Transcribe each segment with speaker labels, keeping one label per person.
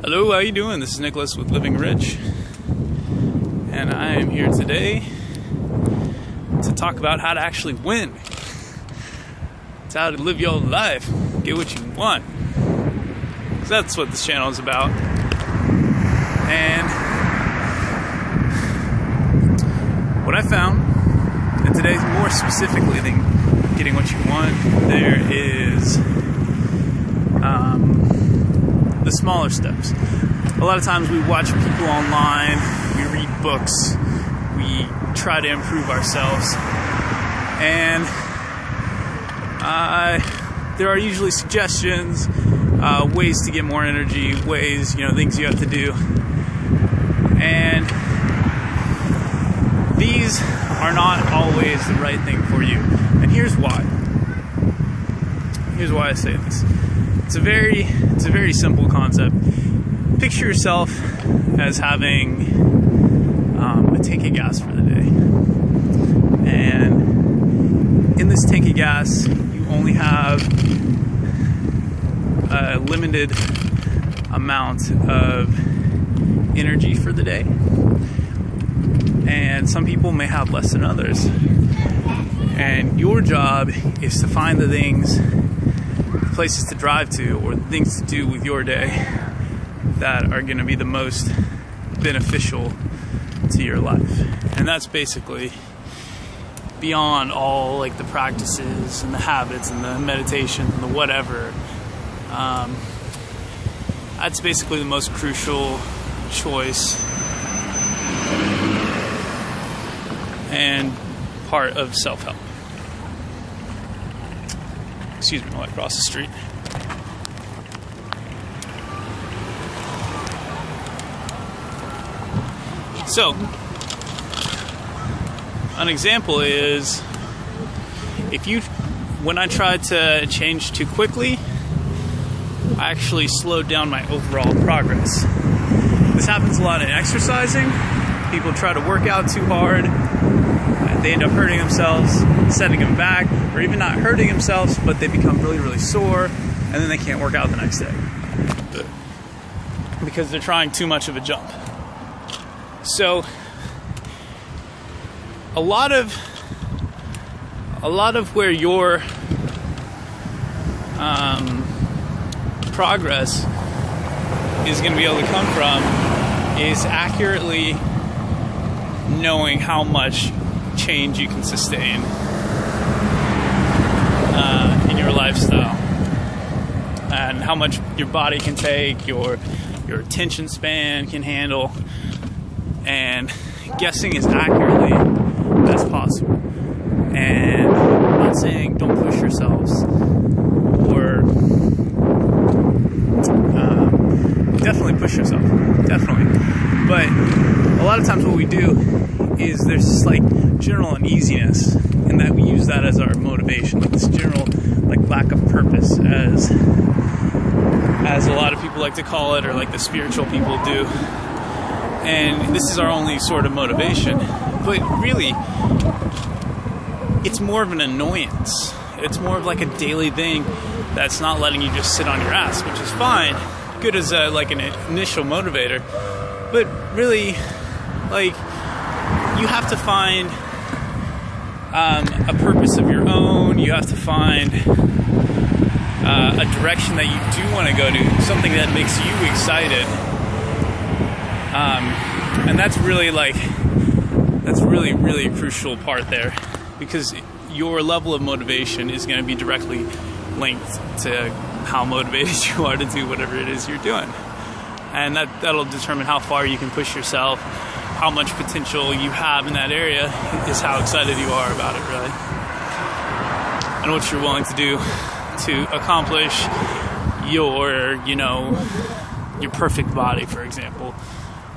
Speaker 1: Hello, how you doing? This is Nicholas with Living Rich, and I am here today to talk about how to actually win. It's how to live your life, get what you want. So that's what this channel is about. And what I found, and today more specifically than getting what you want, there is the smaller steps. A lot of times we watch people online, we read books, we try to improve ourselves, and there are usually suggestions, ways to get more energy, ways, things you have to do. And these are not always the right thing for you. And here's why. Here's why I say this. It's a very simple concept. Picture yourself as having a tank of gas for the day. And in this tank of gas, you only have a limited amount of energy for the day. And some people may have less than others. And your job is to find the things, places to drive to, or things to do with your day that are going to be the most beneficial to your life. And that's basically beyond all like the practices and the habits and the meditation and the whatever. That's basically the most crucial choice and part of self-help. Excuse me while I cross the street. So, an example is when I tried to change too quickly, I actually slowed down my overall progress. This happens a lot in exercising. People try to work out too hard. They end up hurting themselves, setting them back, or even not hurting themselves, but they become really, really sore, and then they can't work out the next day because they're trying too much of a jump. So a lot of where your progress is going to be able to come from is accurately knowing how much change you can sustain in your lifestyle, and how much your body can take, your attention span can handle, and guessing as accurately as possible. And I'm not saying don't push yourselves, or definitely push yourself, definitely. But a lot of times what we do is there's this like general uneasiness, and that we use that as our motivation, like this general like lack of purpose, as a lot of people like to call it, or like the spiritual people do. And this is our only sort of motivation. But really, it's more of an annoyance. It's more of like a daily thing that's not letting you just sit on your ass, which is fine, good as like an initial motivator. But really, like, you have to find a purpose of your own. You have to find a direction that you do want to go to, something that makes you excited. And that's really really a crucial part there, because your level of motivation is going to be directly linked to how motivated you are to do whatever it is you're doing. And that'll determine how far you can push yourself, how much potential you have in that area is how excited you are about it, really. And what you're willing to do to accomplish your perfect body, for example,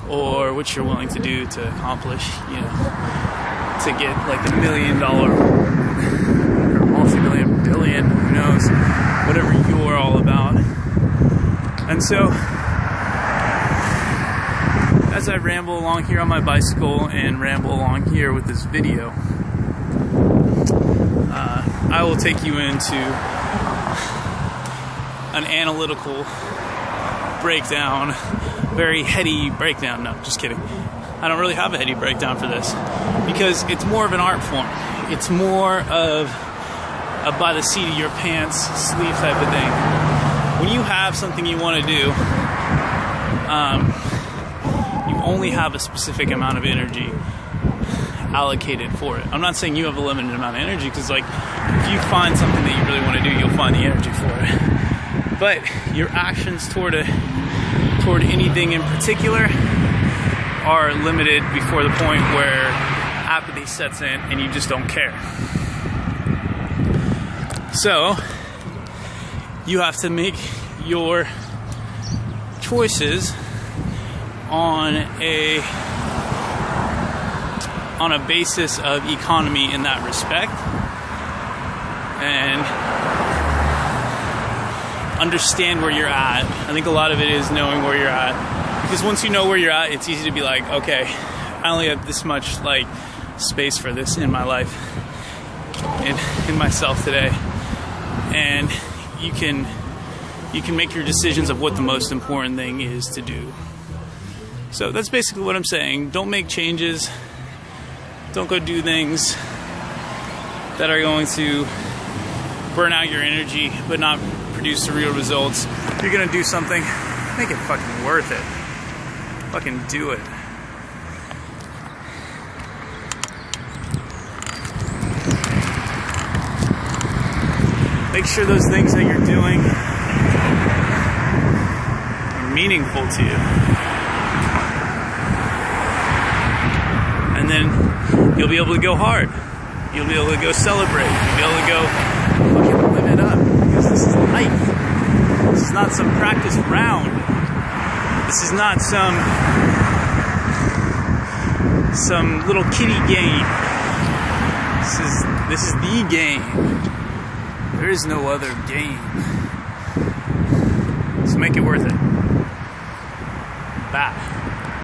Speaker 1: or what you're willing to do to accomplish, to get like $1 million or multi-million, billion, who knows, whatever you're all about. And so, as I ramble along here on my bicycle and ramble along here with this video, I will take you into an analytical breakdown, very heady breakdown. No, just kidding. I don't really have a heady breakdown for this because it's more of an art form. It's more of a by the seat of your pants sleeve type of thing. When you have something you want to do, you only have a specific amount of energy allocated for it. I'm not saying you have a limited amount of energy, because like if you find something that you really want to do, you'll find the energy for it. But your actions toward anything in particular are limited before the point where apathy sets in and you just don't care. So you have to make your choices on a basis of economy in that respect, and understand where you're at. I think a lot of it is knowing where you're at, because once you know where you're at, it's easy to be like, okay, I only have this much like space for this in my life, in myself today, and you can make your decisions of what the most important thing is to do. So that's basically what I'm saying. Don't make changes. Don't go do things that are going to burn out your energy but not produce the real results. If you're gonna do something, make it fucking worth it. Fucking do it. Make sure those things that you're doing are meaningful to you. And then you'll be able to go hard. You'll be able to go celebrate. You'll be able to go fucking live it up. Because this is life. This is not some practice round. This is not some little kiddie game. This is the game. There is no other game. So make it worth it. Bye.